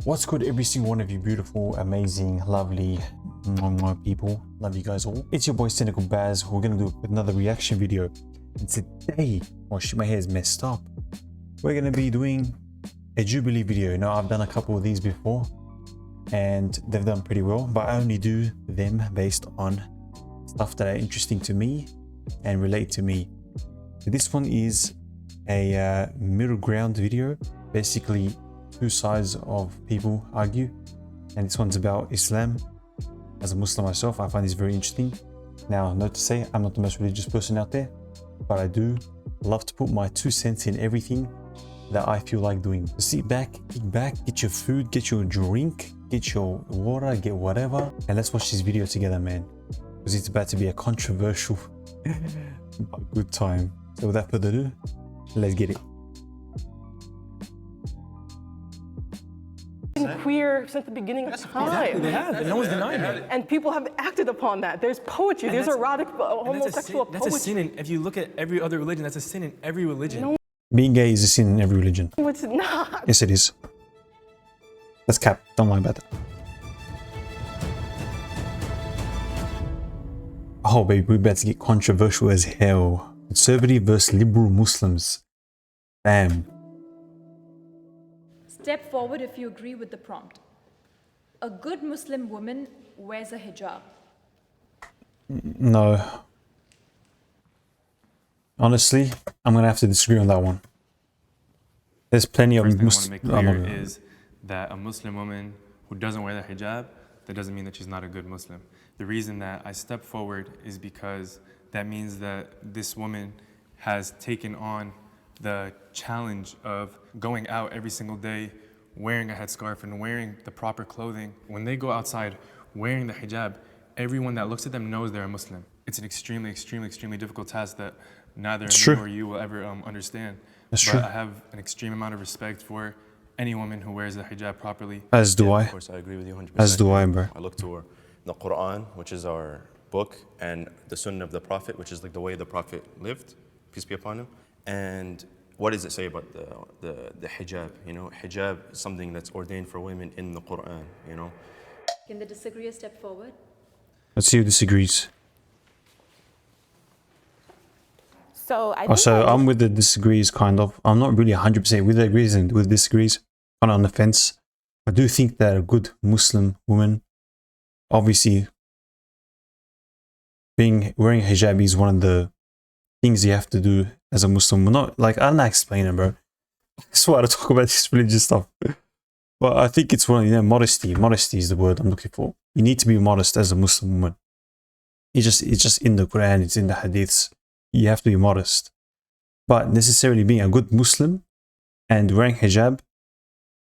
What's good, every single one of you beautiful, amazing, lovely people? Love you guys all. It's your boy Cynical Baz. We're gonna do another reaction video. And today, oh shit, my hair is messed up. We're gonna be doing a Jubilee video. Now, I've done a couple of these before and they've done pretty well, but I only do them based on stuff that are interesting to me and relate to me. So this one is a middle ground video. Basically, two sides of people argue, and this one's about Islam. As a Muslim myself, I find this very interesting. Now, note to say, I'm not the most religious person out there, but I do love to put my 2 cents in everything that I feel like doing. So sit back, kick back, get your food, get your drink, get your water, get whatever, and let's watch this video together, man, because it's about to be a controversial but good time. So without further ado, let's get it. Queer since the beginning of time. Exactly, they have, and no one's denying it. And people have acted upon that. There's poetry, there's erotic, homosexual poetry. That's a sin in, if you look at every other religion, that's a sin in every religion. No, Being gay is a sin in every religion. it's not. Yes, it is. That's cap. Don't lie about that. Oh, baby, we're about to get controversial as hell. Conservative versus liberal Muslims. Bam. Step forward if you agree with the prompt. A good Muslim woman wears a hijab. No. Honestly, I'm gonna have to disagree on that one. There's plenty of Muslims. First thing I want to make clear Muslim. is that a Muslim woman who doesn't wear the hijab, that doesn't mean that she's not a good Muslim. The reason that I step forward is because that means that this woman has taken on the challenge of going out every single day, wearing a headscarf and wearing the proper clothing. When they go outside wearing the hijab, everyone that looks at them knows they're a Muslim. It's an extremely, extremely, extremely difficult task that neither me or you will ever understand. That's but true. I have an extreme amount of respect for any woman who wears the hijab properly. As do I. Of course, I agree with you 100%. As do I, bro. I look to the Quran, which is our book, and the Sunnah of the Prophet, which is like the way the Prophet lived, peace be upon him. And what does it say about the hijab? You know, hijab is something that's ordained for women in the Quran, you know. Can the disagreeer step forward? Let's see who disagrees. So I Also, I'm with the disagrees, kind of. I'm not really 100% with the agrees and with disagrees. Kind of on the fence. I do think that a good Muslim woman, obviously, wearing hijab is one of the things you have to do as a Muslim. Not like, I don't know how to explain it, bro. I swear to talk about this religious stuff. But I think it's one, modesty. Modesty is the word I'm looking for. You need to be modest as a Muslim woman. It's just in the Quran, it's in the Hadiths. You have to be modest. But necessarily being a good Muslim and wearing hijab,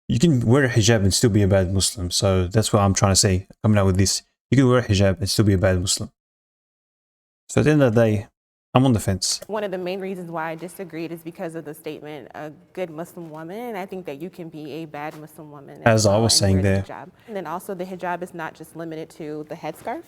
you can wear a hijab and still be a bad Muslim. So that's what I'm trying to say, coming out with this. You can wear a hijab and still be a bad Muslim. So at the end of the day, I'm on the fence. one of the main reasons why I disagreed is because of the statement, a good Muslim woman. And I think that you can be a bad Muslim woman. As I was and saying wear the there. hijab. And then also the hijab is not just limited to the headscarf.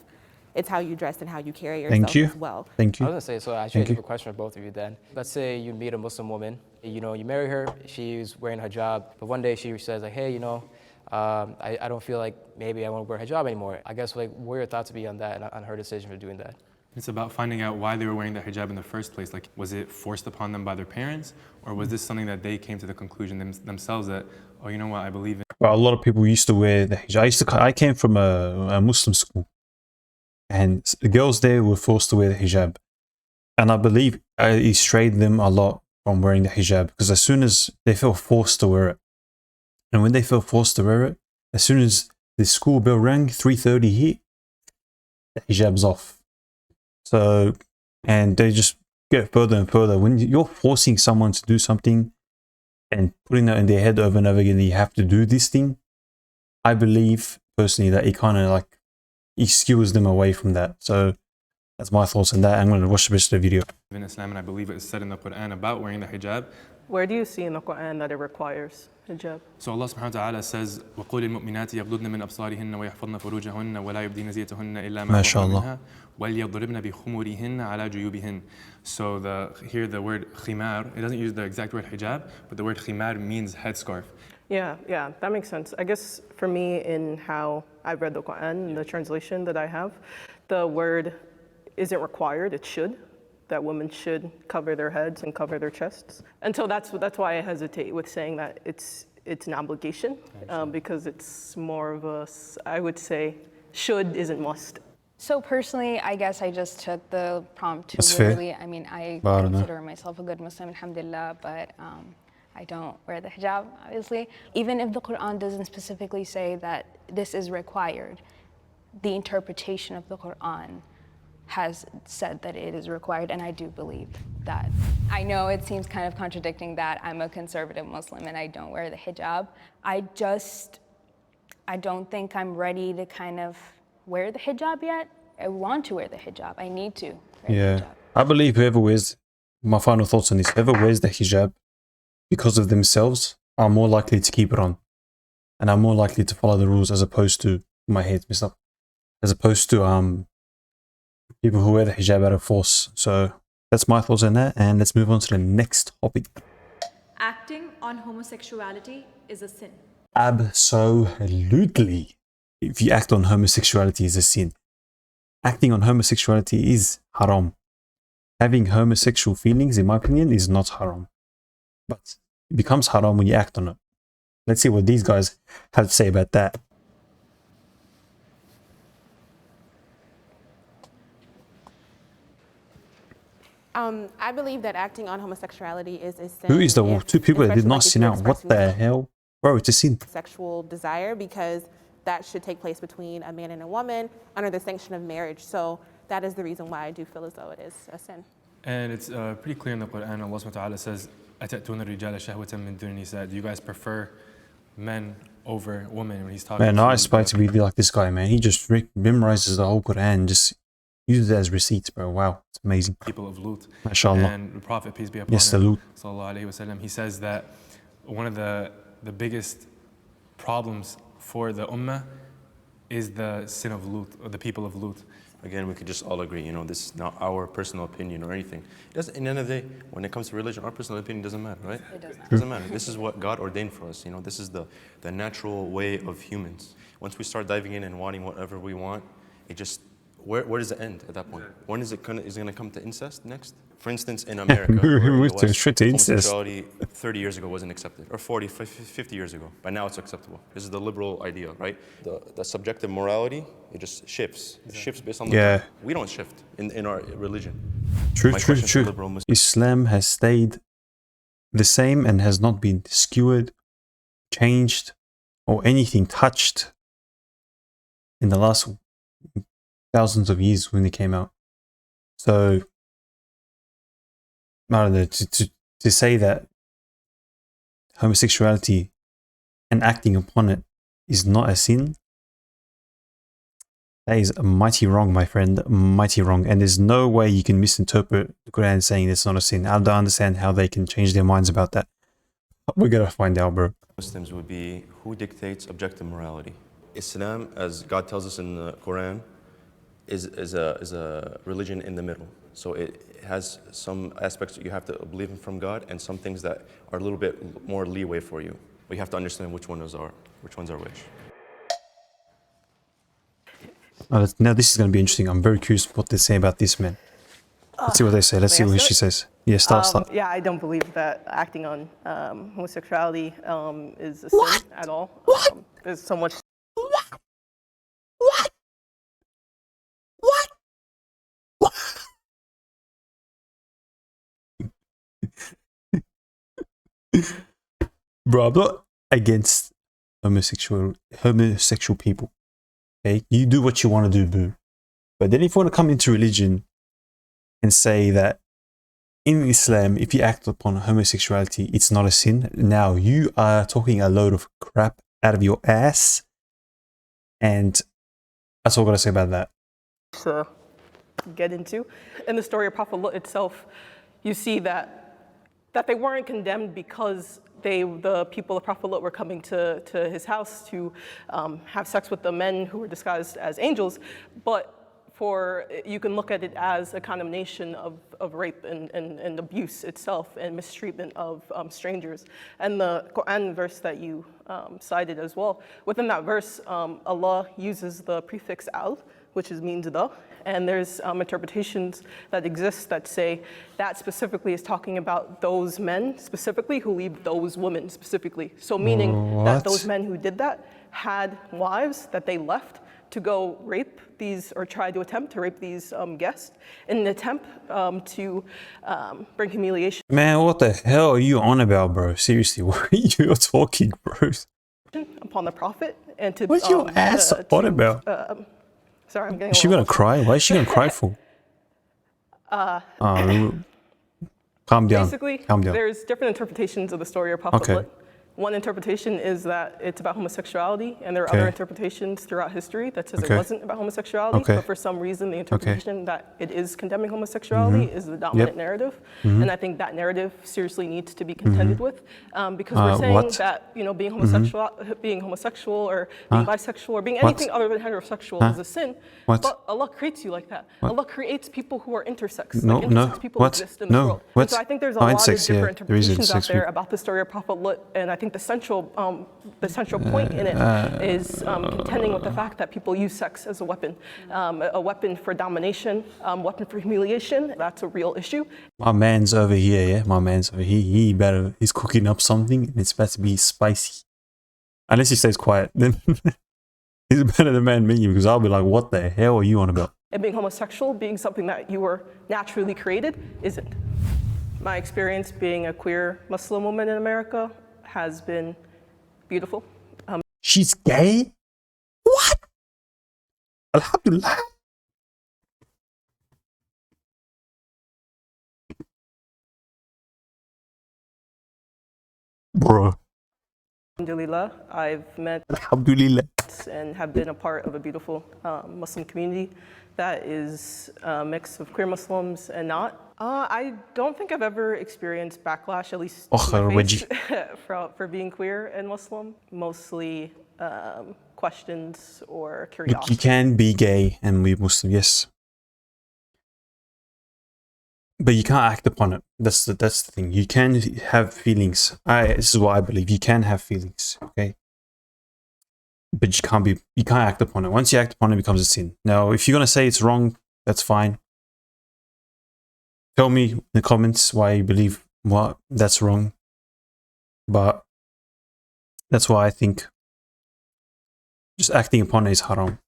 It's how you dress and how you carry yourself Thank you. as well. Thank I you. was gonna say, so actually I have a question for both of you then. Let's say you meet a Muslim woman, you know, you marry her, she's wearing hijab, but one day she says like, hey, you know, I don't feel like maybe I want to wear hijab anymore. I guess like, what are your thoughts be on that and on her decision for doing that? It's about finding out why they were wearing the hijab in the first place. Like, was it forced upon them by their parents? Or was this something that they came to the conclusion themselves that, oh, you know what, I believe in. Well, a lot of people used to wear the hijab. I came from a Muslim school. And the girls there were forced to wear the hijab. And I believe it strayed them a lot from wearing the hijab. Because as soon as they felt forced to wear it, and when they felt forced to wear it, as soon as the school bell rang, 3:30 hit, the hijab's off. So, and they just get further and further. When you're forcing someone to do something and putting that in their head over and over again, that you have to do this thing, I believe personally that it kind of like, it skews them away from that. So that's my thoughts on that. I'm going to watch the rest of the video. In Islam, and I believe it is said in the Quran about wearing the hijab. Where do you see in the Quran that it requires hijab? So Allah subhanahu wa ta'ala says, وَقُولِ الْمُؤْمِنَاتِ يَغْضُضْنَ مِنْ أَبْصَارِهِنَّ وَيَحْفَظْنَ فُرُوجَهُنَّ وَلَا يُبْدِينَ زِينَتَهُنَّ إِلَّا مَا ظَهَرَ مِنْهَا وَلْيَضْرِبْنَ بِخُمُرِهِنَّ عَلَى جُيُوبِهِنَّ. So here the word khimar, it doesn't use the exact word hijab, but the word khimar means headscarf. Yeah, that makes sense. I guess for me, in how I've read the Quran, the translation that I have, the word isn't required, it should. That women should cover their heads and cover their chests. And so that's why I hesitate with saying that it's an obligation, because it's more of a, I would say, should isn't must. So personally, I guess I just took the prompt too That's fair. literally. I mean, I But I don't know. consider myself a good Muslim, alhamdulillah, but I don't wear the hijab, obviously. Even if the Quran doesn't specifically say that this is required, the interpretation of the Quran has said that it is required, and I do believe that. I know it seems kind of contradicting that I'm a conservative Muslim and I don't wear the hijab. I don't think I'm ready to kind of wear the hijab yet. I want to wear the hijab. I need to wear the hijab. I believe whoever wears, my final thoughts on this, whoever wears the hijab because of themselves are more likely to keep it on and are more likely to follow the rules, as opposed to, my head's messed up, as opposed to people who wear the hijab out of force. So that's my thoughts on that, and let's move on to the next topic. Acting on homosexuality is a sin. Absolutely. If you act on homosexuality is a sin. Acting on homosexuality is haram. Having homosexual feelings, in my opinion, is not haram. But it becomes haram when you act on it. Let's see what these guys have to say about that. I believe that acting on homosexuality is a sin. Who is the two people that did especially not like if sin you're out? What expressing the hell? Bro, it's a sin. sexual desire, because that should take place between a man and a woman under the sanction of marriage. So that is the reason why I do feel as though it is a sin. And it's pretty clear in the Quran. Allah subhanahu wa ta'ala says, أَتَأْتُونَ الرِّجَالَ شَهْوَةً مِّن دُونِ النِّسَاءِ. Do you guys prefer men over women? When he's talking Man, to I aspire to be like this guy, man. He just memorizes the whole Quran and just uses it as receipts, bro. Wow, it's amazing. people of Lut. MashaAllah. And the Prophet, peace be upon Yes, him, salute. sallallahu alayhi wasallam, he says that one of the biggest problems for the ummah is the sin of Lut, or the people of Lut. Again, we could just all agree, this is not our personal opinion or anything. In the end of the day, when it comes to religion, our personal opinion doesn't matter, right? It does not. Doesn't matter. This is what God ordained for us. This is the natural way of humans. Once we start diving in and wanting whatever we want, it just, where does it end at that point? When is it gonna come to incest next? For instance, in America, or in the West, straight to incest. homosexuality 30 years ago wasn't accepted, or 40, 50 years ago, but now it's acceptable. This is the liberal idea, right? The subjective morality, it just shifts. It shifts based on the Yeah. time. We don't shift in our religion. True, My true, question to true. liberal Muslims- Islam has stayed the same and has not been skewered, changed, or anything touched in the last thousands of years when they came out. So, I don't know, to say that homosexuality and acting upon it is not a sin, that is mighty wrong, my friend, mighty wrong. And there's no way you can misinterpret the Quran saying it's not a sin. I don't understand how they can change their minds about that. We're gonna find out, bro. Muslims would be who dictates objective morality. Islam, as God tells us in the Quran, is a religion in the middle. So it has some aspects that you have to believe in from God, and some things that are a little bit more leeway for you. We have to understand which ones are which. Now this is gonna be interesting. I'm very curious what they say about this, man. Let's see what they say. Let's see what she says. Yeah, start. Yeah, I don't believe that acting on homosexuality is a sin at all. There's so much. Bro, I'm not against homosexual people. Okay, you do what you want to do, boo. But then if you want to come into religion and say that in Islam, if you act upon homosexuality, it's not a sin, now you are talking a load of crap out of your ass. And that's all I got to say about that. To get into. In the story of Prophet Lot itself, you see that they weren't condemned because the people of Prophet Lot were coming to his house to have sex with the men who were disguised as angels, but you can look at it as a condemnation of rape and abuse itself and mistreatment of strangers. And the Quran verse that you cited as well, within that verse, Allah uses the prefix al, which means the, and there's interpretations that exist that say that specifically is talking about those men specifically who leave those women specifically. So meaning that those men who did that had wives that they left to go rape these, or try to attempt to rape these guests in an attempt to bring humiliation. Man, what the hell are you on about, bro? Seriously, what are you talking, bro? Upon the Prophet and to. What's your ass on about? Sorry, I'm getting. Is she gonna cry? Why is she gonna cry for? Calm down. Basically, calm down. There's different interpretations of the story of Prophet Okay. Lut. One interpretation is that it's about homosexuality, and there are other interpretations throughout history that says it wasn't about homosexuality, but for some reason the interpretation that it is condemning homosexuality is the dominant narrative. And I think that narrative seriously needs to be contended with, because we're saying that being homosexual or being bisexual or being anything other than heterosexual is a sin. But Allah creates you like that. Allah creates people who are intersex. Intersex people exist in this world. And so I think there's a lot of different interpretations out there about the story of Prophet Lut, and I think the central point in it is contending with the fact that people use sex as a weapon for domination, weapon for humiliation. That's a real issue. My man's over here, yeah. My man's over here. He's cooking up something, and it's about to be spicy. Unless he stays quiet, then he's better than man me, because I'll be like, "What the hell are you on about?" And being homosexual, being something that you were naturally created, isn't. My experience being a queer Muslim woman in America has been beautiful. She's gay? What? Alhamdulillah. Bro. Alhamdulillah, I've met Alhamdulillah. and have been a part of a beautiful Muslim community that is a mix of queer Muslims and not. I don't think I've ever experienced backlash, at least to my face, for being queer and Muslim. Mostly questions or curiosity. You can be gay and be Muslim, yes. But you can't act upon it. That's the thing. You can have feelings. This is what I believe. You can have feelings, okay? But you can't act upon it. Once you act upon it, it becomes a sin. Now, if you're gonna say it's wrong, that's fine. Tell me in the comments why you believe that's wrong. But that's why I think just acting upon it is haram.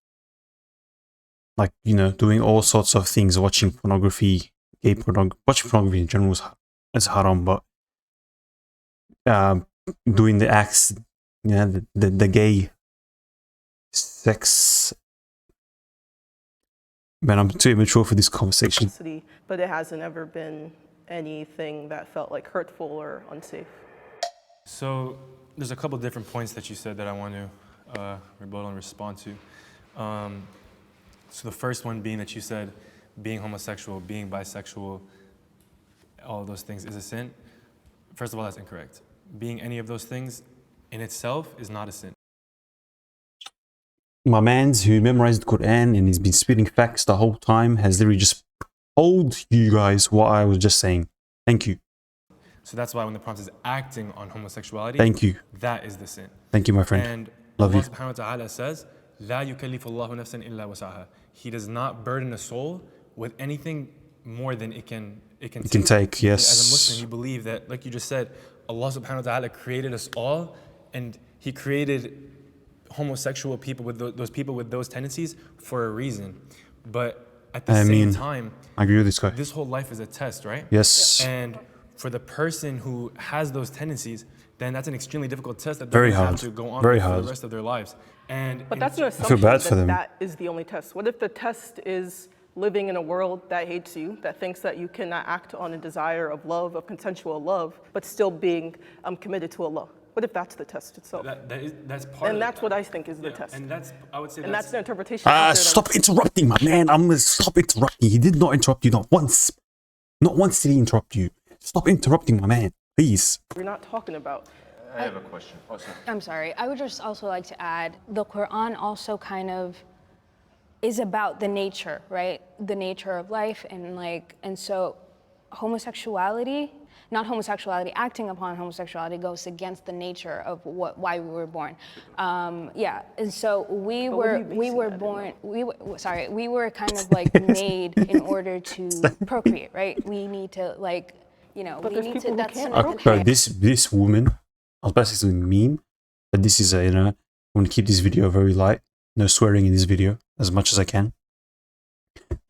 Like, doing all sorts of things, watching pornography, watching pornography in general is haram, but doing the acts, the gay sex. Man, I'm too immature for this conversation. But it hasn't ever been anything that felt like hurtful or unsafe. So there's a couple different points that you said that I want to rebuttal and respond to. So the first one being that you said being homosexual, being bisexual, all of those things is a sin. First of all, that's incorrect. Being any of those things in itself is not a sin. My man's who memorized the Quran and he's been spitting facts the whole time has literally just told you guys what I was just saying. Thank you. So that's why when the Prophet is acting on homosexuality, thank you. That is the sin. Thank you, my friend. And Love Allah you. subhanahu wa ta'ala says, لا يكلف الله نفسا إلا وسعها. He does not burden a soul with anything more than it can take. Yes. As a Muslim, you believe that, like you just said, Allah subhanahu wa ta'ala created us all, and He created homosexual people with those people with those tendencies for a reason. But at the same time, I agree with this guy. This whole life is a test, right? Yes. And for the person who has those tendencies, then that's an extremely difficult test that Very they're hard. have to go on Very with for hard. the rest of their lives. But that's an assumption that is the only test. What if the test is living in a world that hates you, that thinks that you cannot act on a desire of love, of consensual love, but still being committed to Allah? What if that's the test itself? That's part and that's what I think is the test. And that's, I would say, and that's the interpretation. Stop interrupting, my man. I'm gonna stop interrupting. He did not interrupt you, not once. Not once did he interrupt you. Stop interrupting, my man, please. We're not talking about. I have a question. I'm sorry. I would just also like to add, the Quran also kind of is about the nature, right? The nature of life, and so homosexuality, not homosexuality, acting upon homosexuality goes against the nature of why we were born. Yeah, and so we were kind of like made in order to procreate, right? We need to like, we need to, that's Bro, this woman, I was about to say something mean, but this is I'm going to keep this video very light. No swearing in this video as much as I can.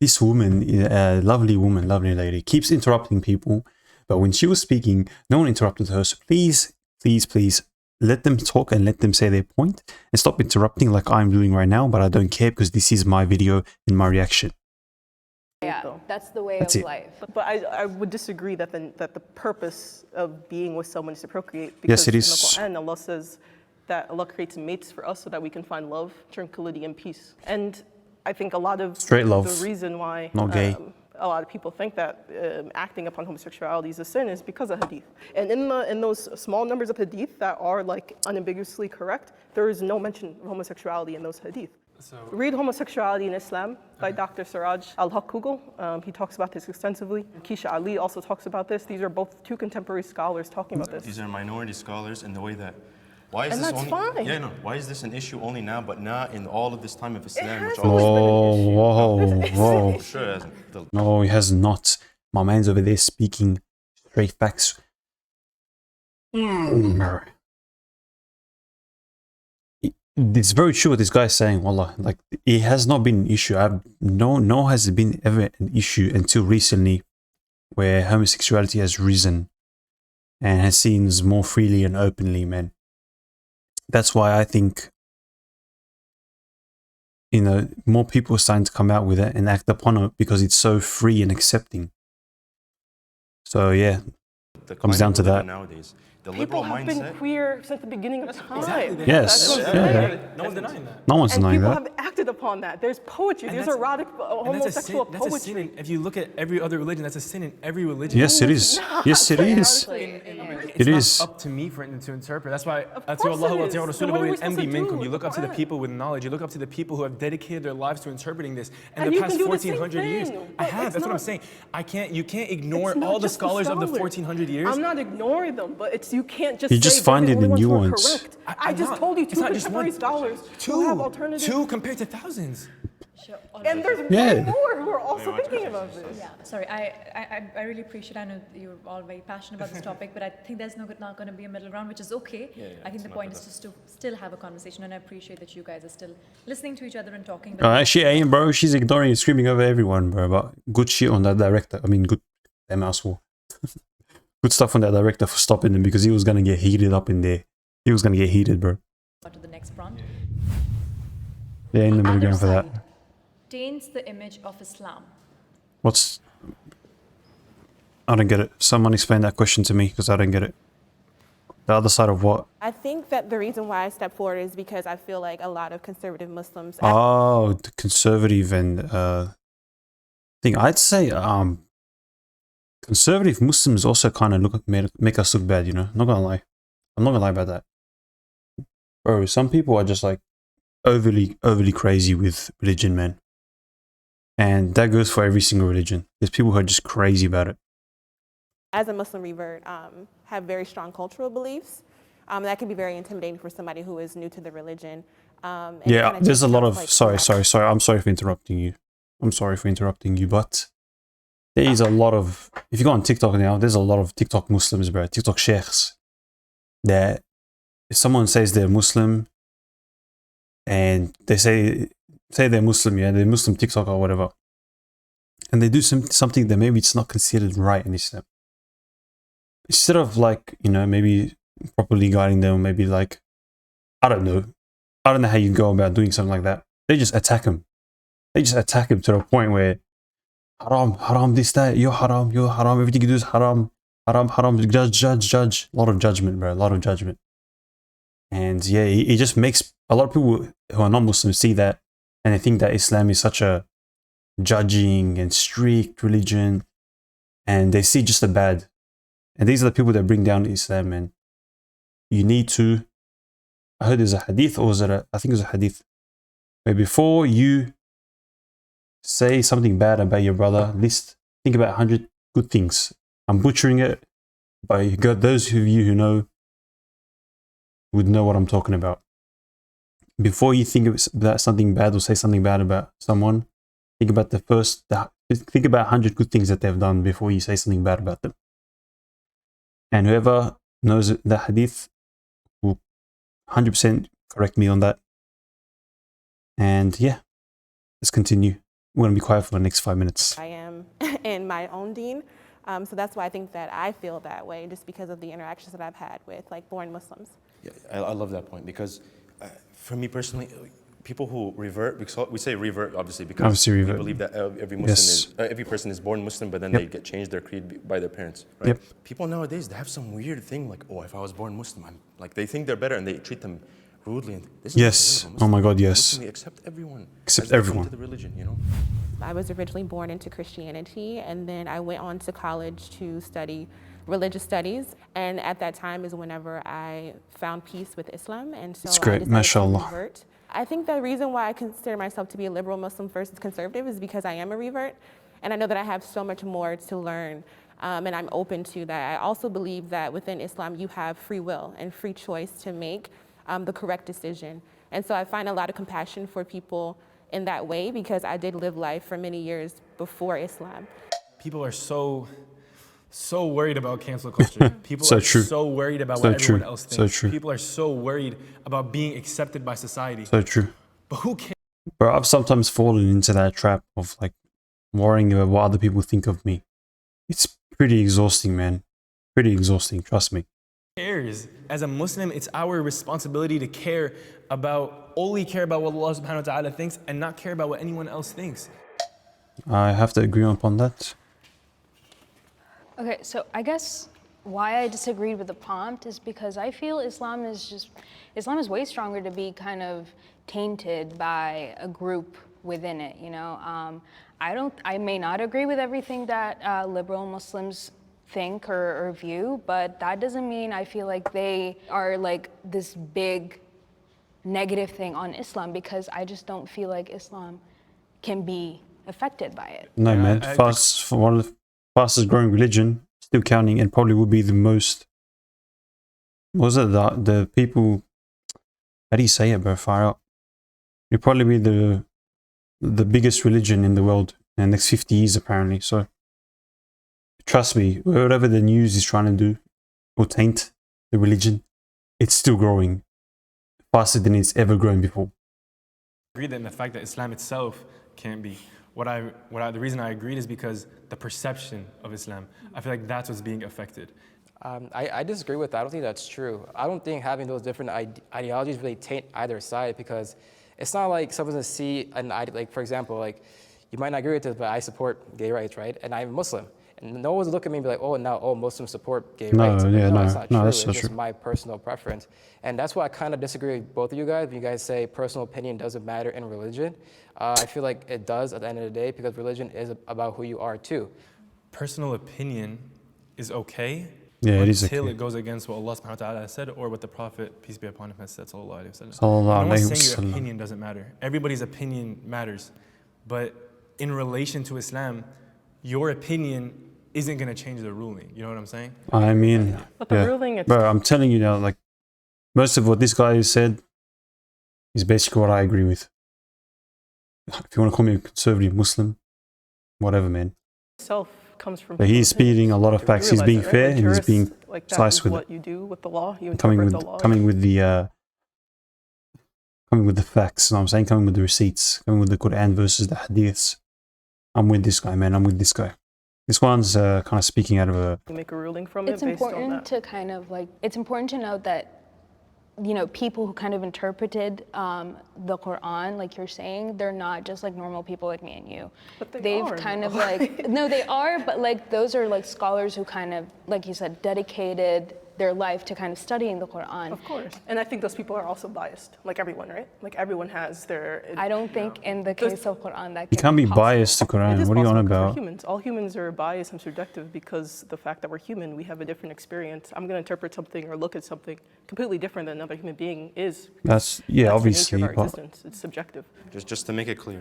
This woman, a lovely woman, lovely lady, keeps interrupting people. But when she was speaking, no one interrupted her. So please, please, please, let them talk and let them say their point. And stop interrupting like I'm doing right now. But I don't care because this is my video and my reaction. Yeah, that's the way of life. But I would disagree that the purpose of being with someone is to procreate. Yes, Because it is. in the Quran, Allah says that Allah creates mates for us so that we can find love, tranquility, and peace. And I think a lot of Straight love, the reason why not gay. A lot of people think that acting upon homosexuality is a sin is because of hadith. And in those small numbers of hadith that are like unambiguously correct, there is no mention of homosexuality in those hadith. Read Homosexuality in Islam by Dr. Siraj Al-Haq. He talks about this extensively. Keisha Ali also talks about this. These are both two contemporary scholars talking about this. These are minority scholars in the way that, why is And this that's only, fine. yeah, no, why is this an issue only now, but not in all of this time of Islam? Which Whoa. sure it hasn't. No, he has not. My man's over there speaking straight facts. It's very true what this guy is saying, wallah. Like, it has not been an issue. No has been ever an issue until recently, where homosexuality has risen and has seen more freely and openly, man. That's why I think, more people are starting to come out with it and act upon it because it's so free and accepting. So yeah, comes down to that. Nowadays, the People liberal have been mindset. queer since the beginning of time. Exactly. Yes, That's what I'm yeah. saying. No one's denying that. No one's And denying people that. have acted upon that. There's poetry. And There's that's- erotic And that's a sin. homosexual That's a sin. poetry. If you look at every other religion, that's a sin in every religion. Yes, it is. Yes, it is. It's It not is. up to me for it to interpret. That's why course it is. So what are we supposed to do minkum. with You look the up to the Quran? people with knowledge. You look up to the people who have dedicated their lives to interpreting this. And And the you past can do the same 1400 years. thing, I but have. it's That's what I'm not- saying. You can't ignore It's not all the just scholars of the scholars. 1400 years. I'm not ignoring them, but you can't just You say just they're find the it only in ones who are nuance. correct. I I'm just not. told you It's two not just contemporary one. scholars who have alternatives. Two compared to thousands. And there's Yeah. many more who are also thinking about this. Yeah, sorry, I really appreciate, I know you're all very passionate about this topic, but I think there's not going to be a middle ground, which is okay. I think the point is just to still have a conversation, and I appreciate that you guys are still listening to each other and talking. But She ain't, bro. She's ignoring and screaming over everyone, bro. But good shit on that director. I mean, good. Damn asshole. Good stuff on that director for stopping him because he was gonna get heated up in there. He was gonna get heated, bro. to the next prompt. They ain't in the middle Other ground for that. side taints the image of Islam. What's? I don't get it. Someone explain that question to me because I don't get it. The other side of what? I think that the reason why I stepped forward is because I feel like a lot of conservative Muslims. Oh, the conservative and thing. I'd say conservative Muslims also kind of make us look bad. Not gonna lie. I'm not gonna lie about that. Bro, some people are just like overly crazy with religion, man. And that goes for every single religion. There's people who are just crazy about it. As a Muslim revert, have very strong cultural beliefs. That can be very intimidating for somebody who is new to the religion. And it Yeah, kinda there's just a lot feels of like- sorry. I'm sorry for interrupting you. But there is a lot of, if you go on TikTok now, there's a lot of TikTok Muslims, bro. TikTok sheikhs that if someone says they're Muslim and they say they're Muslim, yeah, they're Muslim TikTok or whatever, and they do something that maybe it's not considered right in Islam. Instead of like, maybe properly guiding them, maybe like, I don't know how you go about doing something like that. They just attack him. They just attack him to the point where haram, this, that, you're haram, everything you do is haram, judge. A lot of judgment, bro, a lot of judgment. And yeah, it just makes a lot of people who are not Muslims see that and they think that Islam is such a judging and strict religion, and they see just the bad. And these are the people that bring down Islam, and you need to, I heard there's a hadith, or was it I think it was a hadith, where before you say something bad about your brother, at least think about 100 good things. I'm butchering it, but those of you who know would know what I'm talking about. Before you think about something bad or say something bad about someone, think about think about 100 good things that they've done before you say something bad about them. And whoever knows the hadith will 100% correct me on that. And yeah, let's continue. We're going to be quiet for the next 5 minutes. I am in my own deen. So that's why I think that I feel that way, just because of the interactions that I've had with like born Muslims. Yeah, I love that point because for me personally, people who revert, because we say revert obviously because we believe that every Muslim every person is born Muslim, but then they get changed their creed by their parents, right? People nowadays, they have some weird thing like, oh, if I was born Muslim, like they think they're better and they treat them rudely. And this is Oh my God, yes. Muslim, accept everyone. Accept everyone. To the religion, you know. I was originally born into Christianity, and then I went on to college to study religious studies. And at that time is whenever I found peace with Islam, and so it's great, I decided mashallah. to revert. I think the reason why I consider myself to be a liberal Muslim versus conservative is because I am a revert, and I know that I have so much more to learn, and I'm open to that. I also believe that within Islam you have free will and free choice to make the correct decision. And so I find a lot of compassion for people in that way because I did live life for many years before Islam. People are so worried about cancel culture. People are so worried about what everyone else thinks. People are so worried about being accepted by society. So true. But who cares? Bro, I've sometimes fallen into that trap of like worrying about what other people think of me. It's pretty exhausting, man. Pretty exhausting, trust me. As a Muslim, it's our responsibility to only care about what Allah subhanahu wa ta'ala thinks and not care about what anyone else thinks. I have to agree upon that. Okay, so I guess why I disagreed with the prompt is because I feel Islam is way stronger to be kind of tainted by a group within it, you know? I may not agree with everything that liberal Muslims think or view, but that doesn't mean I feel like they are like this big negative thing on Islam, because I just don't feel like Islam can be affected by it. No, man. One of the fastest growing religion, still counting, and probably would be the most. What was it? The people. How do you say it, bro? Far out. It'll probably be the biggest religion in the world in the next 50 years, apparently. So, trust me, whatever the news is trying to do or taint the religion, it's still growing faster than it's ever grown before. I agree that in the fact that Islam itself can't be. The reason I agreed is because the perception of Islam, I feel like that's what's being affected. I disagree with that. I don't think that's true. I don't think having those different ideologies really taint either side, because it's not like someone's gonna see like, for example, like you might not agree with this, but I support gay rights, right? And I'm Muslim. And no one's looking at me and be like, oh, now all Muslims support gay rights. That's not true. It's just my personal preference. And that's why I kind of disagree with both of you guys. When you guys say personal opinion doesn't matter in religion, I feel like it does at the end of the day, because religion is about who you are too. Personal opinion is okay. Yeah, it is until okay. it goes against what Allah subhanahu wa ta'ala has said, or what the Prophet, peace be upon him, has said, sallallahu alayhi wa sallam. No one's saying your opinion doesn't matter. Everybody's opinion matters. But in relation to Islam, your opinion isn't going to change the ruling. You know what I'm saying? I mean, but the ruling, bro, I'm telling you now, like, most of what this guy said is basically what I agree with. If you want to call me a conservative Muslim, whatever, man. Self comes from. But he's speaking a lot of facts. He's being fair and he's being precise with it. What you do with the law, you interpret the law. Coming with the facts. You know what I'm saying? Coming with the receipts. Coming with the Quran versus the hadiths. I'm with this guy, man. I'm with this guy. This one's kind of speaking out of a. Make a ruling from it's it based on that. It's important to kind of like. It's important to note that, you know, people who kind of interpreted the Quran, like you're saying, they're not just like normal people like me and you. But They've are, kind though. of like, no, they are, but like those are like scholars who kind of, like you said, dedicated their life to kind of studying the Quran. Of course. And I think those people are also biased, like everyone, right? Like everyone has their... I don't think in the case of Quran that You can't be biased to Quran. What are you on about? We're humans. All humans are biased and subjective because the fact that we're human, we have a different experience. I'm going to interpret something or look at something completely different than another human being is. That's, yeah, That's obviously. the nature of our existence. It's subjective. Just to make it clear,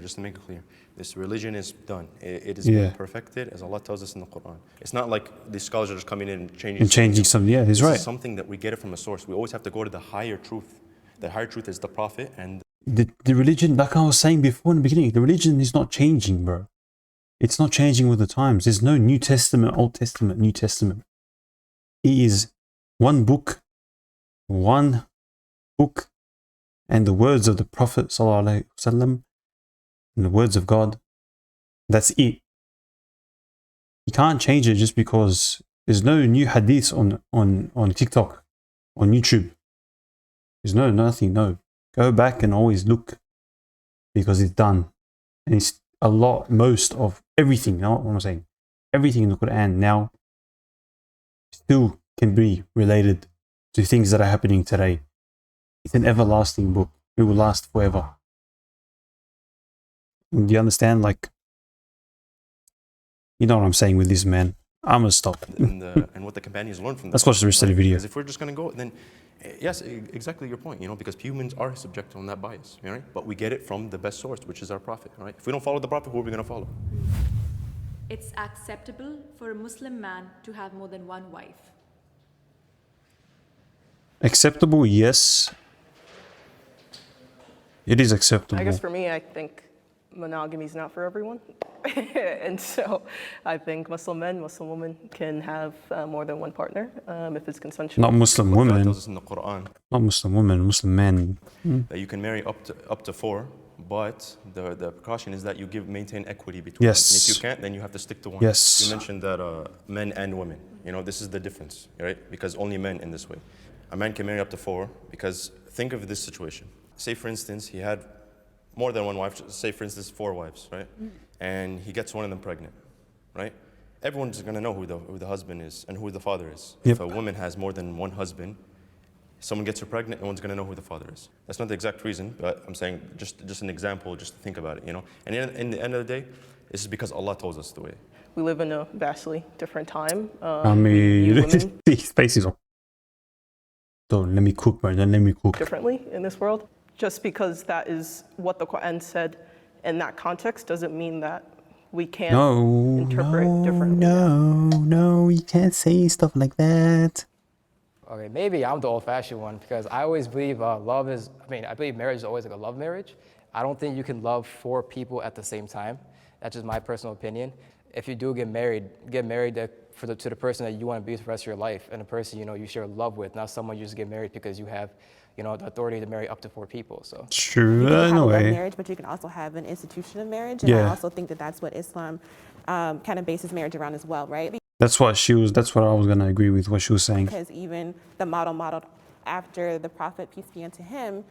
this religion is done. It is being perfected as Allah tells us in the Quran. It's not like these scholars are just coming in and changing something. Yeah, he's right. This is something that we get it from a source. We always have to go to the higher truth. The higher truth is the Prophet and the religion, like I was saying before in the beginning, the religion is not changing, bro. It's not changing with the times. There's no New Testament, Old Testament, New Testament. It is one book, and the words of the Prophet ﷺ, and the words of God. That's it. You can't change it just because there's no new hadiths on TikTok, on YouTube. There's nothing, no. Go back and always look because it's done. And it's most of everything, you know what I'm saying? Everything in the Quran now still can be related to things that are happening today. It's an everlasting book. It will last forever. Do you understand? Like, you know what I'm saying with this, man. I'm gonna stop. And what the companions learned from Let's watch the rest of the video. Because if we're just gonna go, then yes, exactly your point, you know, because humans are subject to that bias, right? But we get it from the best source, which is our Prophet, right? If we don't follow the Prophet, who are we gonna follow? It's acceptable for a Muslim man to have more than one wife. Acceptable, yes. It is acceptable. I guess for me, I think monogamy is not for everyone. And so I think Muslim men, Muslim women can have more than one partner if it's consensual. Not Muslim women. tells us in the Quran. Not Muslim women, Muslim men. That you can marry up to 4, but the precaution is that you maintain equity between them. And if you can't, then you have to stick to one. Yes. You mentioned that men and women. You know, this is the difference, right? Because only men in this way. A man can marry up to 4 because think of this situation. Say, for instance, he had more than one wife, say for instance 4 wives, right? And he gets one of them pregnant, right? Everyone's gonna know who the husband is and who the father is. Yep. If a woman has more than one husband, someone gets her pregnant, no one's gonna know who the father is. That's not the exact reason, but I'm saying just an example, just to think about it, you know? And in the end of the day, this is because Allah tells us the way. We live in a vastly different time. I mean, his face is on. Don't let me cook, bro. Don't let me cook. Differently in this world. Just because that is what the Quran said in that context doesn't mean that we can't interpret differently. No, you can't say stuff like that. Okay, maybe I'm the old-fashioned one because I always believe I believe marriage is always like a love marriage. I don't think you can love 4 people at the same time. That's just my personal opinion. If you do get married to the person that you want to be with the rest of your life and a person, you know, you share love with, not someone you just get married because you have, you know, the authority to marry up to 4 people. So true, you can have in a love way. marriage, but you can also have an institution of marriage, and I also think that that's what Islam kind of bases marriage around as well, right? That's what I was gonna agree with what she was saying. Because even the model modeled after the Prophet, peace be unto him,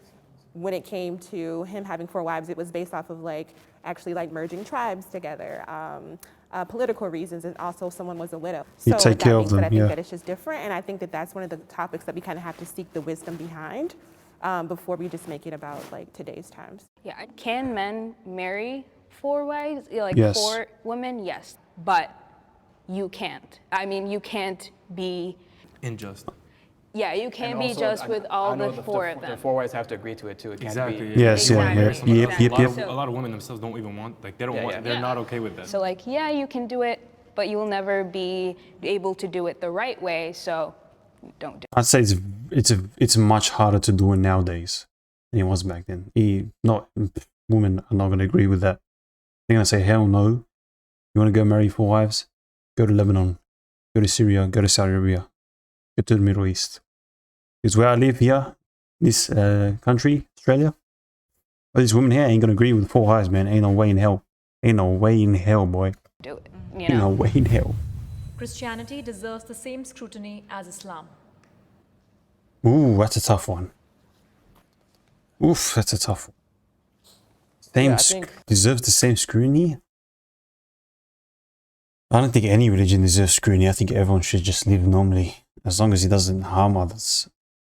when it came to him having 4 wives, it was based off of actually merging tribes together. Political reasons, and also someone was a widow. You take care of them, I think that it's just different, and I think that that's one of the topics that we kind of have to seek the wisdom behind before we just make it about today's times. Yeah, can men marry 4 wives? Yes. 4 women? Yes, but you can't. I mean, you can't be unjust. Yeah, you can't be just with all the 4 of them. The 4 wives have to agree to it too. It Exactly. Can't be, Yes, Exactly. A lot of women themselves don't even want, they don't want, they're not okay with that. So yeah, you can do it, but you will never be able to do it the right way, so don't do it. I'd say it's much harder to do it nowadays than it was back then. Women are not gonna agree with that. They're gonna say, hell no. You wanna go marry 4 wives? Go to Lebanon, go to Syria, go to Saudi Arabia, go to the Middle East. Because where I live here, this country, Australia, all these women here ain't gonna agree with 4 wives, man. Ain't no way in hell. Ain't no way in hell, boy. Do it, Ain't no way in hell. Christianity deserves the same scrutiny as Islam. Ooh, that's a tough one. Oof, that's a tough one. Deserves the same scrutiny? I don't think any religion deserves scrutiny. I think everyone should just live normally. As long as he doesn't harm others,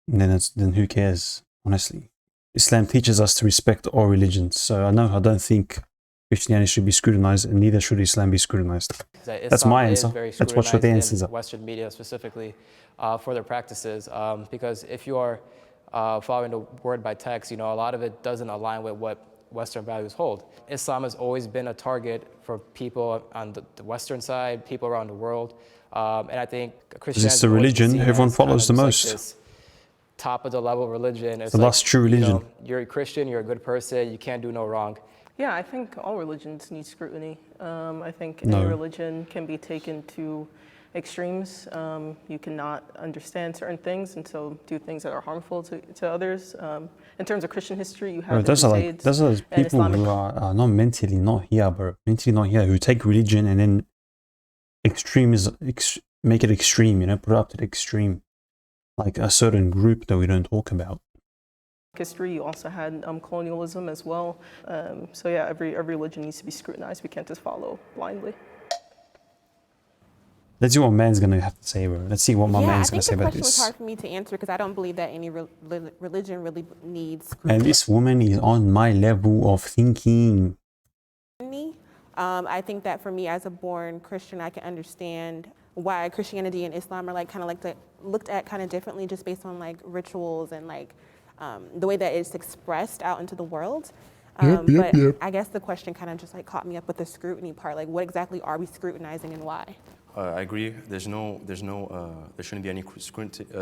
then who cares, honestly. Islam teaches us to respect all religions. So I don't think Christianity should be scrutinized, and neither should Islam be scrutinized. That's my answer. Let's watch what the answers are. Western media specifically for their practices, because if you are following the word by text, a lot of it doesn't align with what Western values hold. Islam has always been a target for people on the Western side, people around the world, and I think Christianity is the religion everyone follows the most. Like top of the level religion. It's the last true religion. You're a Christian, you're a good person, you can't do no wrong. Yeah, I think all religions need scrutiny. I think any religion can be taken to extremes. You cannot understand certain things and so do things that are harmful to others. In terms of Christian history, you have those are people who are not mentally not here, bro. Mentally not here, who take religion and then make it extreme, put it up to the extreme. Like a certain group that we don't talk about. History, you also had colonialism as well. So yeah, every religion needs to be scrutinized. We can't just follow blindly. Let's see what man's gonna have to say, bro. Let's see what my man's gonna say about this. I think the question was hard for me to answer because I don't believe that any religion really needs scrutiny. And this woman is on my level of thinking. I think that for me as a born Christian, I can understand why Christianity and Islam are looked at kind of differently just based on like rituals and like the way that it's expressed out into the world. But I guess the question kind of just like caught me up with the scrutiny part. Like, what exactly are we scrutinizing and why? I agree. There shouldn't be any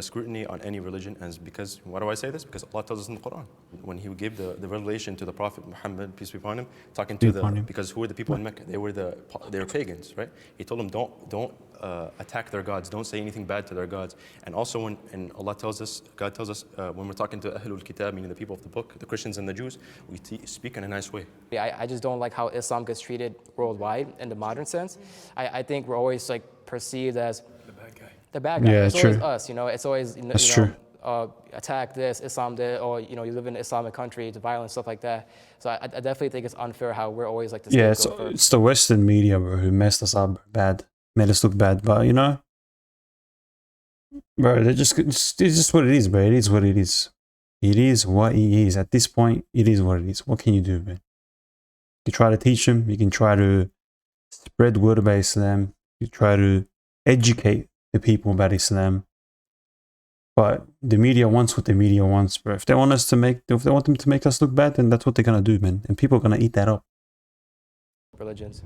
scrutiny on any religion. And because, why do I say this? Because Allah tells us in the Quran, when He gave the revelation to the Prophet Muhammad, peace be upon him, talking to because who were the people in Mecca? They were pagans, right? He told them, don't attack their gods, don't say anything bad to their gods. And also when Allah tells us, God tells us, when we're talking to Ahlul Kitab, meaning the people of the book, the Christians and the Jews, we speak in a nice way. I just don't like how Islam gets treated worldwide in the modern sense. I think we're always like perceived as the bad guy. Yeah, it's true. Always us, it's always true. Attack this, Islam did, or you live in an Islamic country, it's violence, stuff like that. So I definitely think it's unfair how we're always like the scapegoat first. It's the Western media, bro, who messed us up bad, made us look bad. But bro, it's just what it is, bro. It is what it is. It is what it is. At this point, it is what it is. What can you do, man? You try to teach them. You can try to spread word about Islam. You try to educate the people about Islam. But the media wants what the media wants, bro. If they want them to make us look bad, then that's what they're gonna do, man. And people are gonna eat that up. Religions.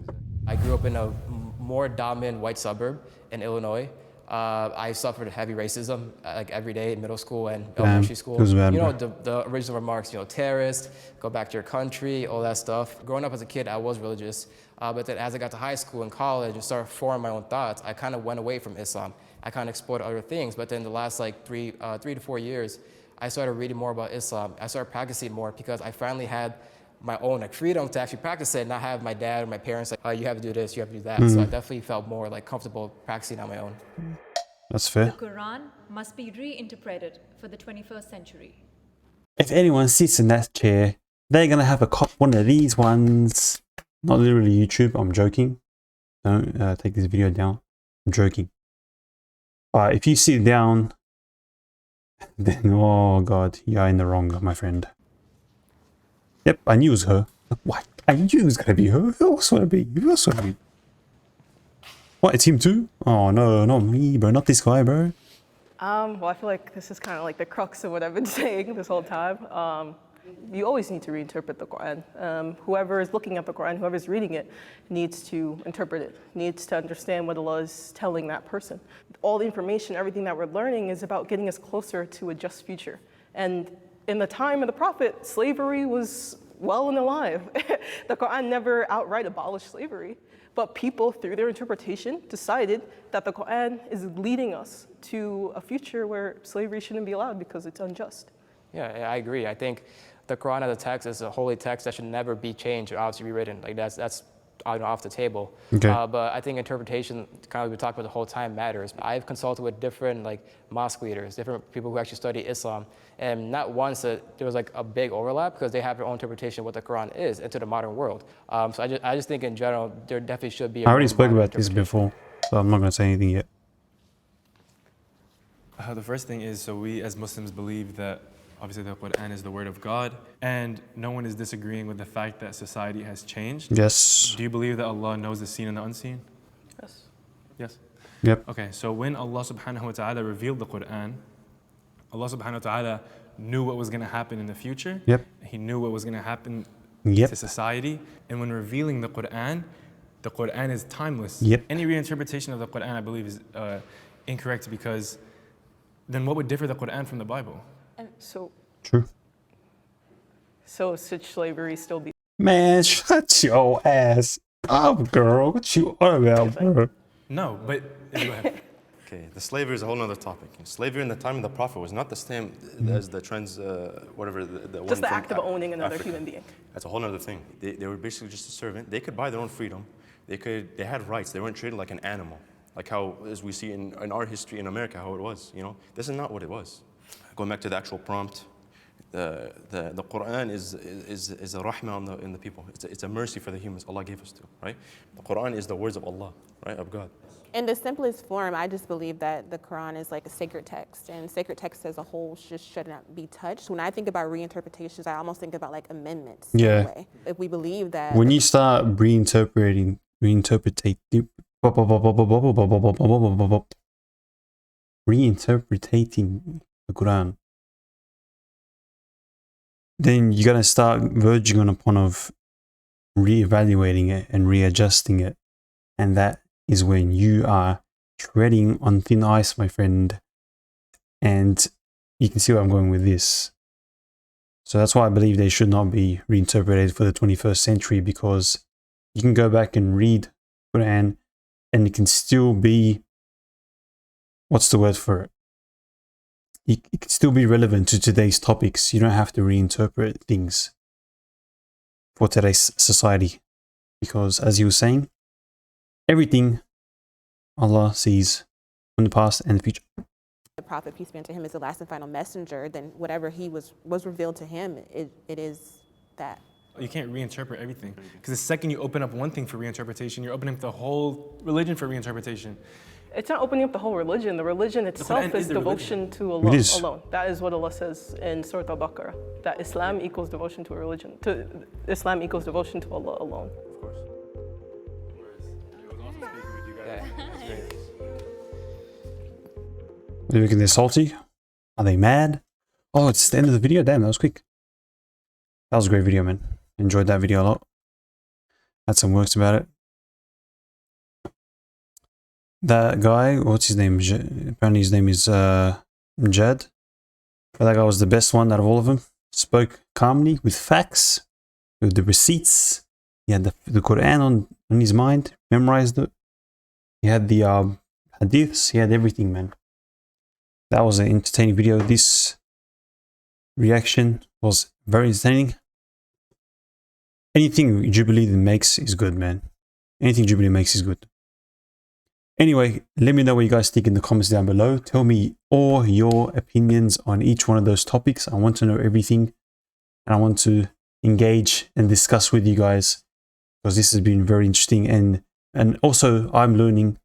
I grew up in a more dominant white suburb in Illinois. I suffered heavy racism like every day in middle school and elementary school. It was bad, the original remarks, terrorist, go back to your country, all that stuff. Growing up as a kid, I was religious. But then as I got to high school and college and started forming my own thoughts, I kind of went away from Islam. I kind of explored other things. But then the last like 3 to 4 years, I started reading more about Islam. I started practicing more because I finally had my own freedom to actually practice it, and not have my dad or my parents like, oh, you have to do this, you have to do that. So I definitely felt more like comfortable practicing on my own. That's fair. The Quran must be reinterpreted for the 21st century. If anyone sits in that chair, they're gonna have one of these ones. Not literally YouTube. I'm joking. Don't take this video down. I'm joking. If you sit down, then oh god, you are in the wrong, my friend. Yep, I knew it was her. What? I knew it was gonna be her. Who else would it be? Who else would it be? What, it's him too? Oh no, not me, bro. Not this guy, bro. Well, I feel like this is kind of like the crux of what I've been saying this whole time. You always need to reinterpret the Quran. Whoever is looking at the Quran, whoever is reading it, needs to interpret it, needs to understand what Allah is telling that person. All the information, everything that we're learning is about getting us closer to a just future. And in the time of the Prophet, slavery was well and alive. The Quran never outright abolished slavery, but people, through their interpretation, decided that the Quran is leading us to a future where slavery shouldn't be allowed because it's unjust. Yeah, I agree. I think the Quran as a text is a holy text that should never be changed or obviously rewritten. Like that's off the table. Okay. But I think interpretation, kind of like we talked about the whole time, matters. I've consulted with different like mosque leaders, different people who actually study Islam, and not once there was like a big overlap because they have their own interpretation of what the Quran is into the modern world. So I just think in general there definitely should be. I already spoke about this before, so I'm not going to say anything yet. The first thing is, so we as Muslims believe that obviously the Quran is the word of God, and no one is disagreeing with the fact that society has changed. Yes. Do you believe that Allah knows the seen and the unseen? Yes. Yes? Yep. Okay, so when Allah subhanahu wa ta'ala revealed the Quran, Allah subhanahu wa ta'ala knew what was going to happen in the future. Yep. He knew what was going to happen Yep. to society. And when revealing the Quran is timeless. Yep. Any reinterpretation of the Quran, I believe, is incorrect, because then what would differ the Quran from the Bible? So True. should slavery still be? Man, shut your ass up, girl. What you on about, bro? No, but go ahead. Okay, the slavery is a whole other topic. Slavery in the time of the Prophet was not the same as the whatever the Just one the from act of owning another Africa. human being. That's a whole other thing. They were basically just a servant. They could buy their own freedom. They had rights. They weren't treated like an animal, like how, as we see in our history in America, how it was. You know, this is not what it was. Going back to the actual prompt, the Quran is a rahmah in the people. It's a mercy for the humans Allah gave us to, right? The Quran is the words of Allah, right, of God. In the simplest form, I just believe that the Quran is like a sacred text, and sacred text as a whole just should not be touched. When I think about reinterpretations, I almost think about like amendments. Yeah. In a way. If we believe that. When you start reinterpreting the Quran, then you're gonna start verging on a point of reevaluating it and readjusting it, and that is when you are treading on thin ice, my friend. And you can see where I'm going with this. So that's why I believe they should not be reinterpreted for the 21st century, because you can go back and read Quran and it can still be, what's the word for it? It can still be relevant to today's topics. You don't have to reinterpret things for today's society, because as you were saying, everything Allah sees from the past and the future. The Prophet, peace be unto him, is the last and final messenger, then whatever he was revealed to him, it is that. You can't reinterpret everything, because the second you open up one thing for reinterpretation, you're opening up the whole religion for reinterpretation. It's not opening up the whole religion. The religion itself is devotion to Allah alone. That is what Allah says in Surah Al-Baqarah, that Islam equals devotion to a religion. Islam equals devotion to Allah alone. Of course. Are they making this salty? Are they mad? Oh, it's the end of the video? Damn, that was quick. That was a great video, man. Enjoyed that video a lot. Had some works about it. That guy, what's his name? Apparently his name is Jad. But that guy was the best one out of all of them. Spoke calmly with facts, with the receipts. He had the Quran on his mind, memorized it. He had the hadiths, he had everything, man. That was an entertaining video. This reaction was very entertaining. Anything Jubilee makes is good, man. Anything Jubilee makes is good. Anyway, let me know what you guys think in the comments down below. Tell me all your opinions on each one of those topics. I want to know everything. And I want to engage and discuss with you guys, because this has been very interesting. And also, I'm learning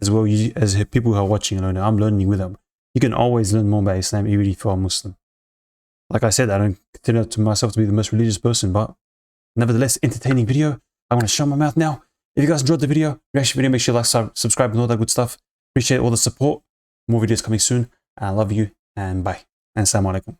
as well. You, as people who are watching, I'm learning with them. You can always learn more about Islam, even if you're a Muslim. Like I said, I don't consider to myself to be the most religious person, but nevertheless, entertaining video. I'm going to shut my mouth now. If you guys enjoyed the reaction video, make sure you like, subscribe, and all that good stuff. Appreciate all the support. More videos coming soon. And I love you, and bye. And assalamu alaikum.